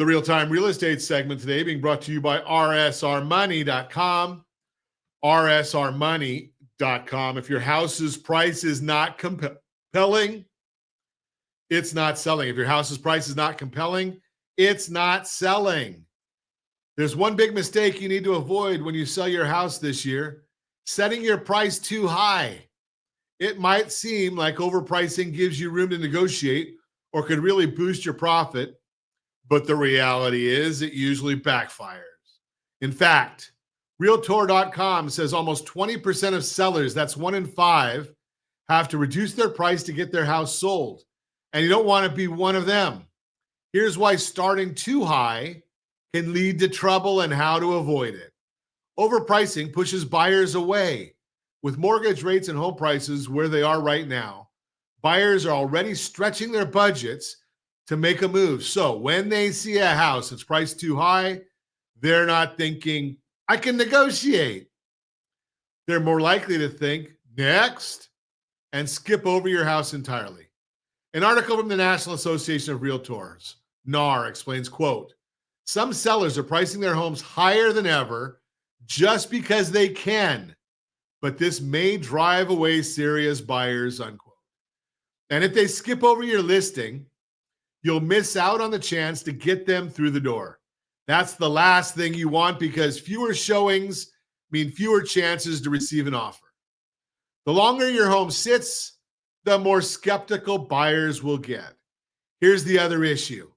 The real-time real estate segment today being brought to you by rsrmoney.com. rsrmoney.com. If your house's price is not compelling, it's not selling. If your house's price is not compelling, it's not selling. There's one big mistake you need to avoid when you sell your house this year: setting your price too high. It might seem like overpricing gives you room to negotiate or could really boost your profit, but the reality is it usually backfires. In fact, Realtor.com says almost 20% of sellers, that's 1 in 5, have to reduce their price to get their house sold. And you don't want to be one of them. Here's why starting too high can lead to trouble and how to avoid it. Overpricing pushes buyers away. With mortgage rates and home prices where they are right now, buyers are already stretching their budgets to make a move. So when they see a house that's priced too high, they're not thinking, I can negotiate. They're more likely to think, next, and skip over your house entirely. An article from the National Association of Realtors, NAR, explains, quote, some sellers are pricing their homes higher than ever just because they can, but this may drive away serious buyers, unquote. And if they skip over your listing, you'll miss out on the chance to get them through the door. That's the last thing you want, because fewer showings mean fewer chances to receive an offer. The longer your home sits, the more skeptical buyers will get. Here's the other issue.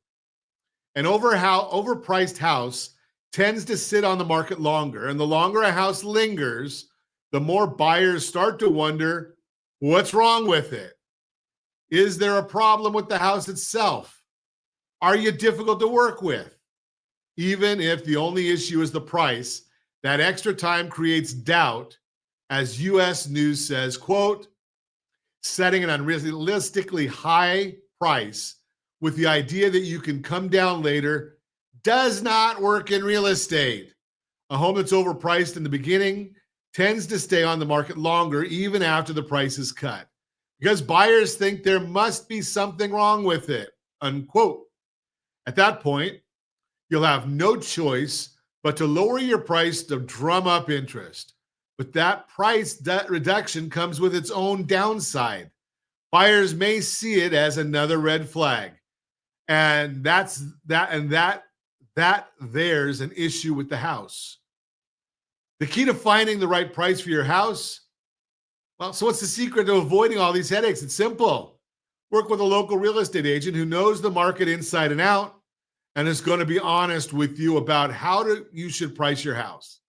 An overpriced house tends to sit on the market longer, and the longer a house lingers, the more buyers start to wonder, what's wrong with it? Is there a problem with the house itself? Are you difficult to work with? Even if the only issue is the price, that extra time creates doubt, as U.S. News says, quote, setting an unrealistically high price with the idea that you can come down later does not work in real estate. A home that's overpriced in the beginning tends to stay on the market longer, even after the price is cut, because buyers think there must be something wrong with it, unquote. At that point, you'll have no choice but to lower your price to drum up interest. But that price reduction comes with its own downside. Buyers may see it as another red flag. And there's an issue with the house. The key to finding the right price for your house, well, so what's the secret to avoiding all these headaches? It's simple. Work with a local real estate agent who knows the market inside and out and is going to be honest with you about you should price your house.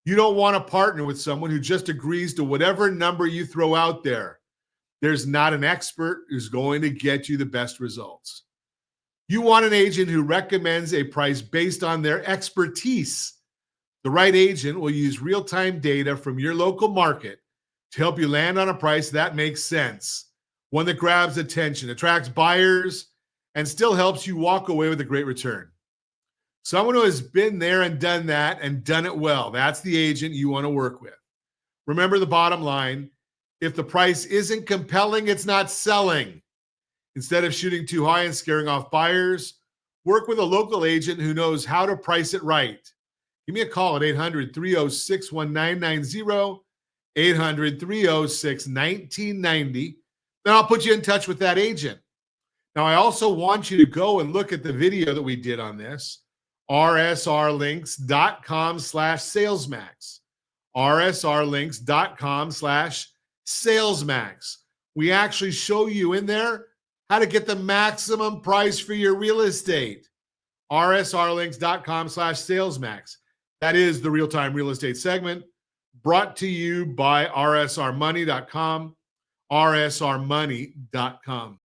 You don't want to partner with someone who just agrees to whatever number you throw out there. There's not an expert who's going to get you the best results. You want an agent who recommends a price based on their expertise. The right agent will use real-time data from your local market to help you land on a price that makes sense, one that grabs attention, attracts buyers, and still helps you walk away with a great return. Someone who has been there and done that and done it well. That's the agent you want to work with. Remember the bottom line: if the price isn't compelling, it's not selling. Instead of shooting too high and scaring off buyers, work with a local agent who knows how to price it right. Give me a call at 800-306-1990, 800-306-1990. Then I'll put you in touch with that agent. Now, I also want you to go and look at the video that we did on this, rsrlinks.com/salesmax, rsrlinks.com/salesmax. We actually show you in there how to get the maximum price for your real estate. rsrlinks.com/salesmax. That is the real-time real estate segment brought to you by rsrmoney.com, rsrmoney.com.